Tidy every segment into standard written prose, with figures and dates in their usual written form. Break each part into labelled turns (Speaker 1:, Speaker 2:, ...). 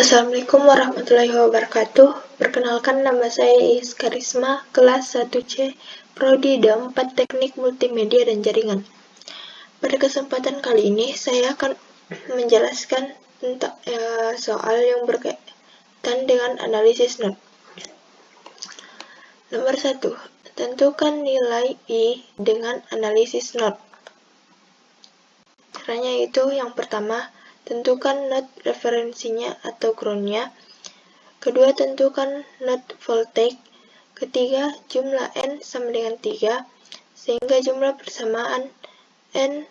Speaker 1: Assalamualaikum warahmatullahi wabarakatuh. Perkenalkan, nama saya Iis Karisma, kelas 1C, Prodi D4 Teknik Multimedia dan Jaringan. Pada kesempatan kali ini, saya akan menjelaskan tentang soal yang berkaitan dengan analisis not. Nomor 1. Tentukan nilai I dengan analisis not. Caranya itu yang pertama, tentukan not referensinya atau ground-nya. Kedua, tentukan not voltage. Ketiga, jumlah N sama dengan 3, sehingga jumlah persamaan N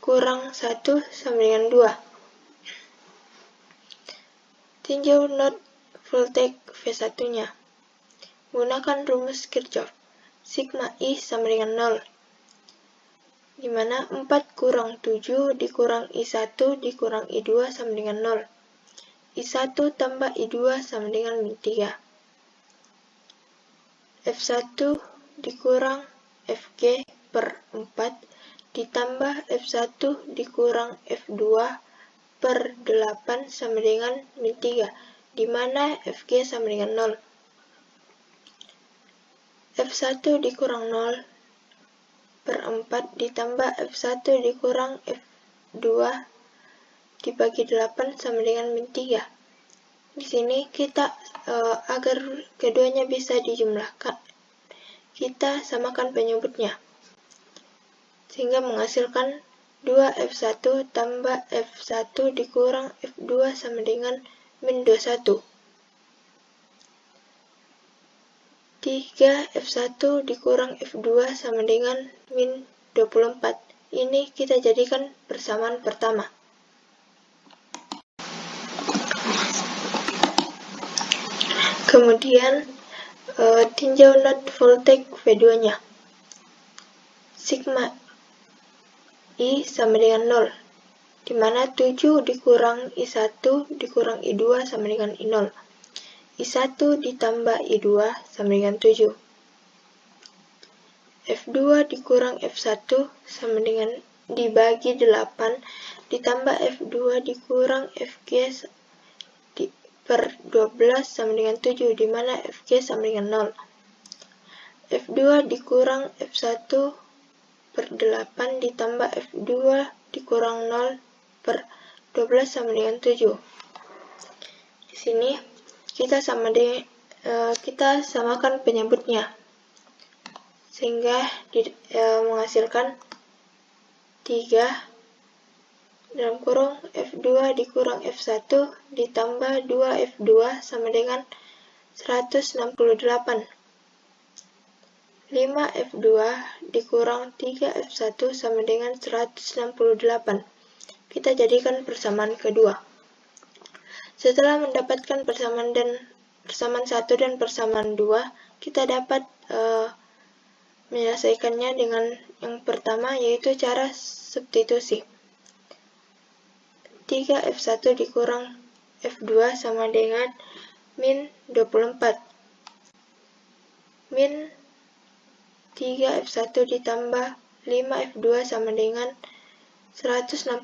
Speaker 1: kurang 1 sama dengan 2. Tinjau not voltage V1-nya. Gunakan rumus Kirchhoff. Sigma I sama dengan 0. Di mana 4 kurang 7 dikurang I1 dikurang I2 sama dengan 0. I1 tambah I2 sama dengan min 3. F1 dikurang Fg per 4 ditambah F1 dikurang F2 per 8 sama dengan min 3, di mana Fg sama dengan 0. F1 dikurang 0 per 4 ditambah F1 dikurang F2 dibagi 8 sama dengan min 3. Di sini kita agar keduanya bisa dijumlahkan, kita samakan penyebutnya, sehingga menghasilkan 2F1 tambah F1 dikurang F2 sama dengan min 21. 3F1 dikurang F2 sama dengan min 24. Ini kita jadikan persamaan pertama. Kemudian tinjau not voltage V2-nya. Sigma I sama dengan 0, di mana 7 dikurang I1 dikurang I2 sama dengan I0. I1 ditambah I2 sama dengan 7. F2 dikurang F1 sama dengan dibagi 8 ditambah F2 dikurang Fg per 12 sama dengan 7, di mana Fg sama dengan 0. F2 dikurang F1 per 8 ditambah F2 dikurang 0 per 12 sama dengan 7. Di sini kita samakan penyebutnya, sehingga menghasilkan 3 dalam kurung F2 dikurang F1 ditambah 2F2 sama dengan 168. 5F2 dikurang 3F1 sama dengan 168. Kita jadikan persamaan kedua. Setelah mendapatkan persamaan 1 dan persamaan 2, kita dapat menyelesaikannya dengan yang pertama, yaitu cara substitusi. 3F1 dikurang F2 sama dengan min 24. Min 3F1 ditambah 5F2 sama dengan 168.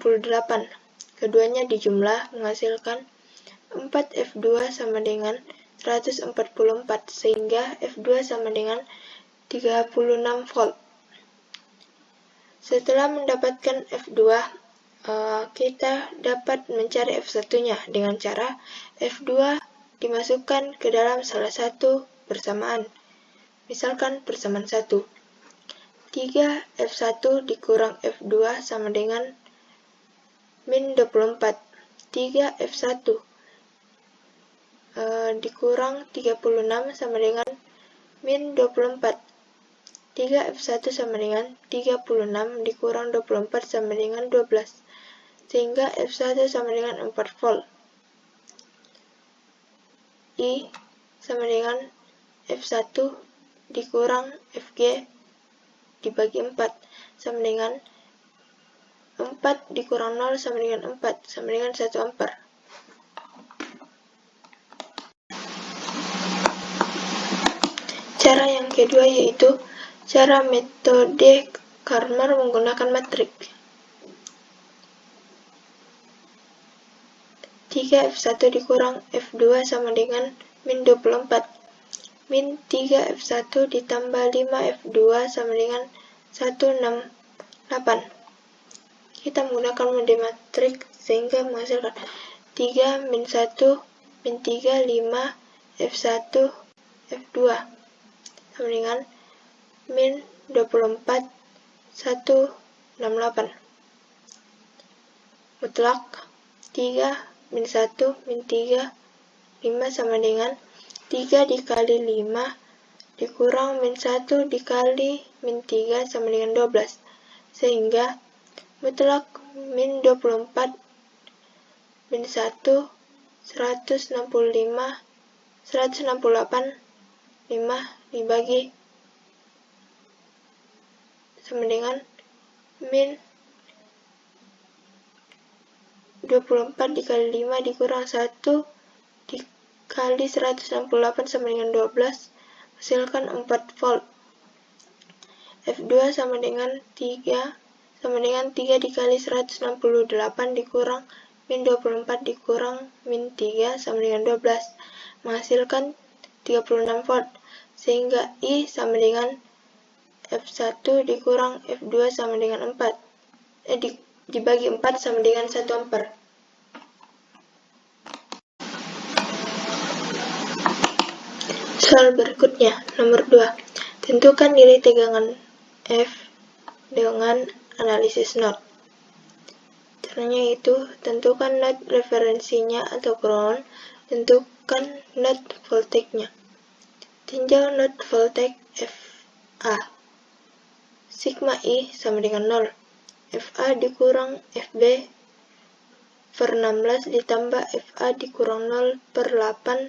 Speaker 1: Keduanya dijumlah menghasilkan 4F2 sama dengan 144, sehingga F2 sama dengan 36 volt. Setelah mendapatkan F2, kita dapat mencari F1-nya dengan cara F2 dimasukkan ke dalam salah satu persamaan. Misalkan persamaan 1. 3F1 dikurang F2 sama dengan min 24. 3F1 dikurang 36 sama dengan min 24. 3F1 sama dengan 36 dikurang 24 sama dengan 12. Sehingga F1 sama dengan 4 volt. I sama dengan F1 dikurang Fg dibagi 4 sama dengan 4 dikurang 0 sama dengan 4 sama dengan 1 ampere. Cara yang kedua yaitu cara metode Cramer menggunakan matrik. 3F1 dikurang F2 sama dengan min 24. Min 3F1 ditambah 5F2 sama dengan 168. Kita menggunakan mode matriks sehingga menghasilkan 3 min 1 min 3 5 F1 F2 sama dengan min 24 168. Mutlak 3 min 1 min 3 5 sama dengan 3 dikali 5 dikurang min 1 dikali min 3 sama dengan 12. Sehingga mutlak min 24 min 1 168 5 dibagi sama dengan min 24 dikali 5 dikurang 1 dikali 168 sama dengan 12, hasilkan 4 volt. F2 sama dengan 3 dikali 168 dikurang min 24 dikurang min 3 sama dengan 12, menghasilkan 36 volt. Sehingga I sama dengan F1 dikurang F2 sama dengan 4. Dibagi 4 sama dengan 1 ampere. Soal berikutnya, nomor 2. Tentukan nilai tegangan F dengan analisis node. Caranya yaitu, tentukan node referensinya atau ground, tentukan node voltage-nya. Tinjau node voltage FA. Sigma I sama dengan 0. FA dikurang FB per 16 ditambah FA dikurang 0 per 8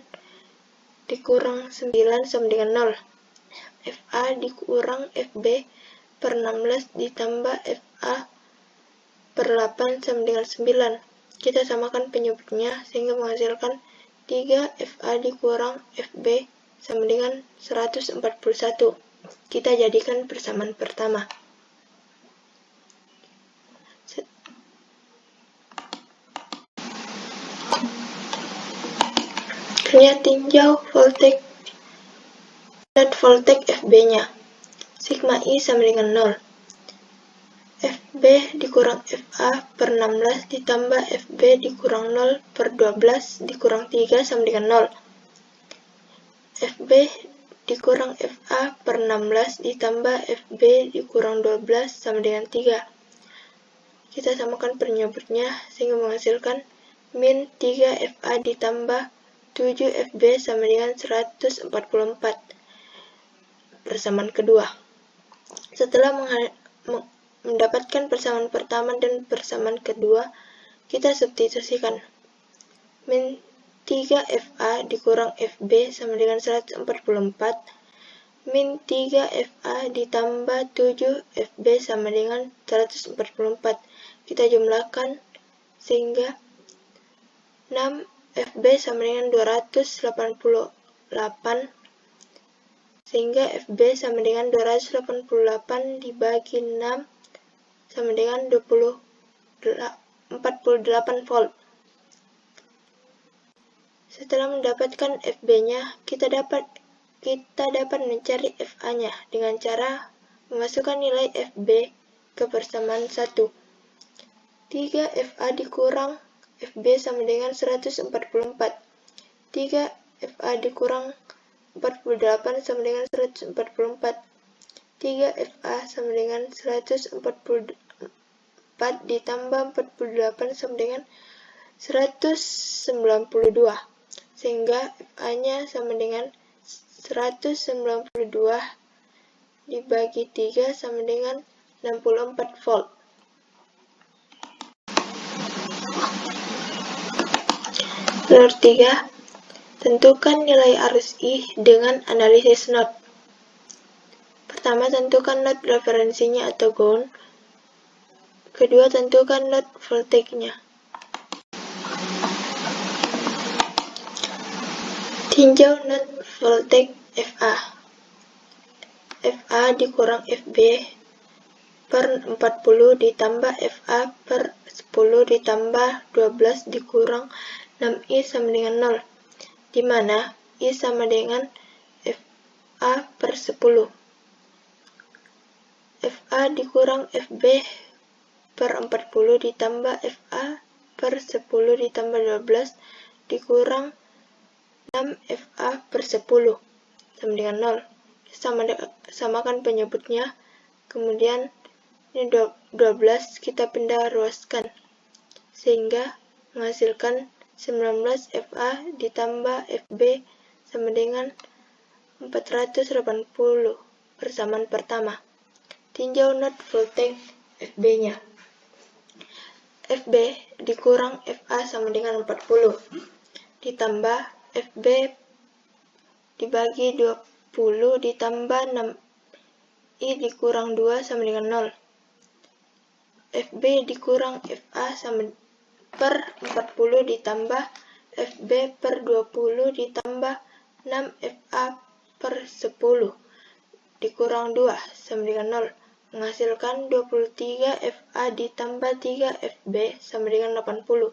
Speaker 1: dikurang 9 sama dengan 0. FA dikurang FB per 16 ditambah FA per 8 sama dengan 9. Kita samakan penyebutnya sehingga menghasilkan 3 FA dikurang FB sama dengan 141. Kita jadikan persamaan pertama. Tinjau node voltage FB-nya. Sigma I sama dengan 0. FB dikurang FA per 16 ditambah FB dikurang 0 per 12 dikurang 3 sama dengan 0. FB dikurang FA per 16 ditambah FB dikurang 12 sama dengan 3. Kita samakan penyebutnya sehingga menghasilkan min 3 FA ditambah 7 FB sama dengan 144. Persamaan kedua. Setelah mendapatkan persamaan pertama dan persamaan kedua, kita substitusikan. Min 3 FA dikurang FB sama dengan 144. Min 3 FA ditambah 7 FB sama dengan 144. Kita jumlahkan sehingga 6 FB sama dengan 288, sehingga FB sama dengan 288 dibagi 6 sama dengan 48 volt. Setelah mendapatkan FB-nya, kita dapat mencari FA-nya dengan cara memasukkan nilai FB ke persamaan 1. 3 FA dikurang FB sama dengan 144. 3 FA dikurang 48 sama dengan 144. 3 FA sama dengan 144 ditambah 48 sama dengan 192. Sehingga FA-nya sama dengan 192 dibagi 3 sama dengan 64 volt. Nomor 3. Tentukan nilai arus I dengan analisis node. Pertama, tentukan node referensinya atau ground. Kedua, tentukan node voltage-nya. Tinjau node voltage FA. FA dikurang FB per 40 ditambah FA per 10 ditambah 12 dikurang 6I sama dengan 0, di mana I sama dengan FA per 10. FA dikurang FB per 40 ditambah FA per 10 ditambah 12 dikurang 6FA per 10 sama dengan 0. Samakan penyebutnya, kemudian ini 12 kita pindah ruaskan sehingga menghasilkan 19FA ditambah FB sama dengan 480 persamaan pertama. Tinjau not voltage FB-nya. FB dikurang FA sama dengan 40 ditambah FB dibagi 20 ditambah 6I dikurang 2 sama dengan 0. FB dikurang FA sama per 40 ditambah FB per 20 ditambah 6FA per 10 dikurang 2 sama dengan 0. Menghasilkan 23 FA ditambah 3 FB sama dengan 80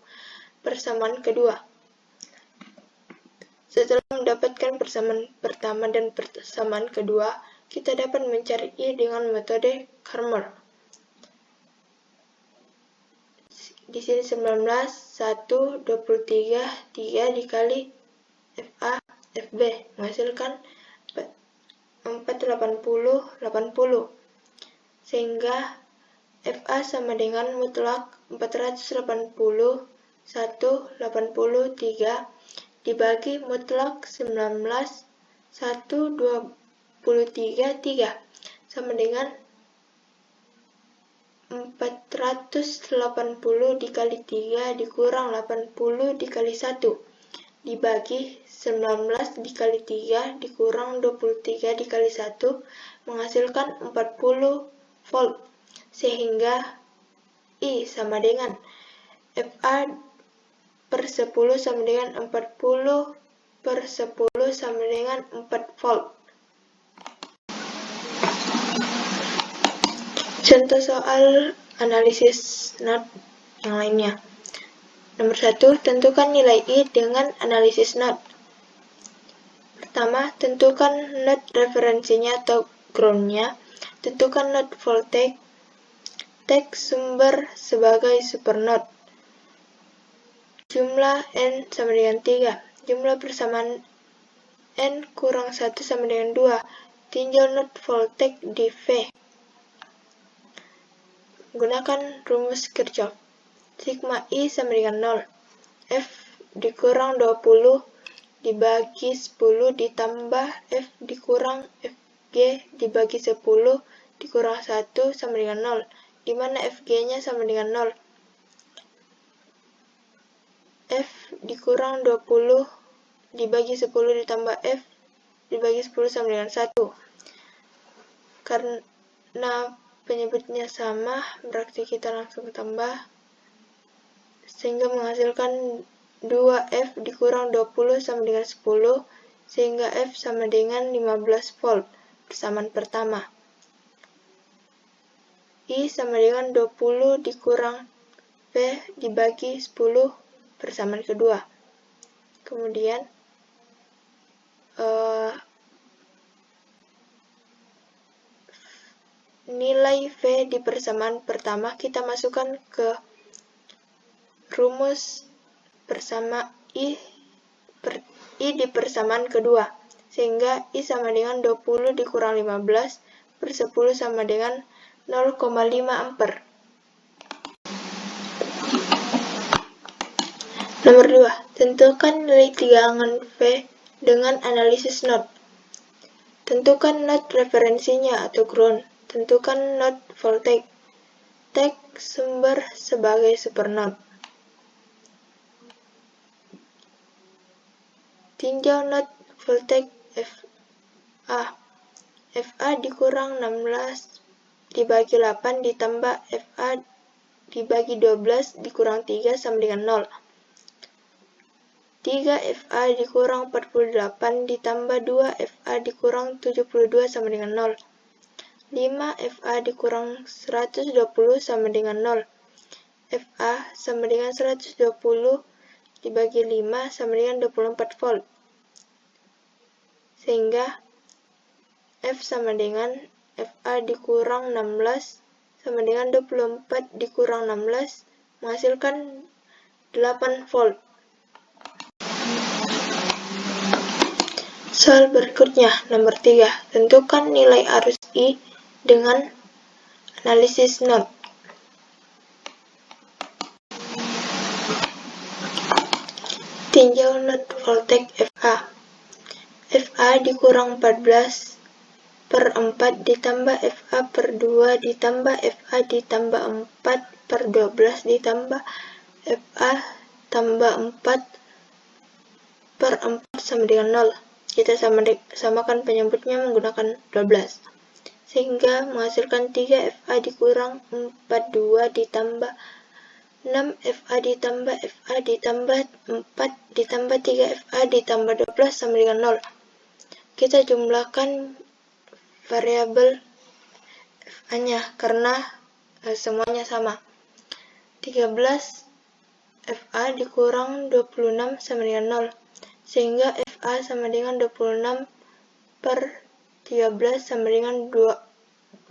Speaker 1: persamaan kedua. Setelah mendapatkan persamaan pertama dan persamaan kedua, kita dapat mencari I dengan metode Cramer. Di sini 19, 1, 23, 3 dikali FA, FB menghasilkan 480, 80. Sehingga FA sama dengan mutlak 480, 1, 83 dibagi mutlak 19, 1, 23, 3 sama dengan 480 dikali 3 dikurang 80 dikali 1 dibagi 19 dikali 3 dikurang 23 dikali 1 menghasilkan 40 volt, sehingga I sama dengan FA per 10 sama dengan 40 per 10 sama dengan 4 volt. Contoh soal analisis not yang lainnya. Nomor 1, tentukan nilai I dengan analisis not. Pertama, tentukan not referensinya atau ground-nya. Tentukan not voltage. Tag sumber sebagai supernode. Jumlah N sama dengan 3. Jumlah persamaan N kurang 1 sama dengan 2. Tinjau not voltage di V. Gunakan rumus Kirchhoff. Sigma I sama dengan 0. F dikurang 20 dibagi 10 ditambah F dikurang FG dibagi 10 dikurang 1 sama dengan 0, di mana FG-nya sama dengan 0. F dikurang 20 dibagi 10 ditambah F dibagi 10 sama dengan 1. Karena penyebutnya sama, berarti kita langsung tambah, sehingga menghasilkan 2F dikurang 20 sama dengan 10, sehingga F sama dengan 15 volt, persamaan pertama. I sama dengan 20 dikurang V dibagi 10, persamaan kedua. Kemudian, nilai V di persamaan pertama kita masukkan ke rumus bersama I di persamaan kedua, sehingga I sama dengan 20 dikurang 15 per 10 sama dengan 0,5 ampere. Nomor 2. Tentukan nilai tegangan V dengan analisis not. Tentukan not referensinya atau ground. Tentukan not voltage. Tag sumber sebagai supernode. Tinjau not voltage FA. FA dikurang 16 dibagi 8 ditambah FA dibagi 12 dikurang 3 sama dengan 0. 3 FA dikurang 48 ditambah 2 FA dikurang 72 sama dengan 0. 5 FA dikurang 120 sama dengan 0. FA sama dengan 120 dibagi 5 sama dengan 24 volt. Sehingga F sama dengan FA dikurang 16 sama dengan 24 dikurang 16 menghasilkan 8 volt. Soal berikutnya, nomor 3. Tentukan nilai arus I dengan analisis node. Tinjau node voltage FA. FA dikurang 14 per 4 ditambah FA per 2 ditambah FA ditambah 4 per 12 ditambah FA tambah 4 per 4 sama dengan 0. Kita samakan penyebutnya menggunakan 12. Sehingga menghasilkan 3 FA dikurang 42 ditambah 6 FA ditambah FA ditambah 4 ditambah 3 FA ditambah 12 sama dengan 0. Kita jumlahkan variabel FA-nya karena semuanya sama. 13 FA dikurang 26 sama dengan 0. Sehingga FA sama dengan 26 per 13 sama dengan 2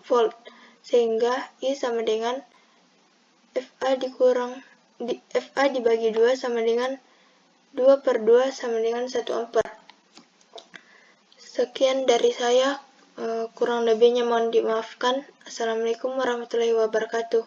Speaker 1: volt. Sehingga I sama dengan FA dibagi 2 sama dengan 2 per 2 sama dengan 1 ampere. Sekian dari saya, kurang lebihnya mohon dimaafkan. Assalamualaikum warahmatullahi wabarakatuh.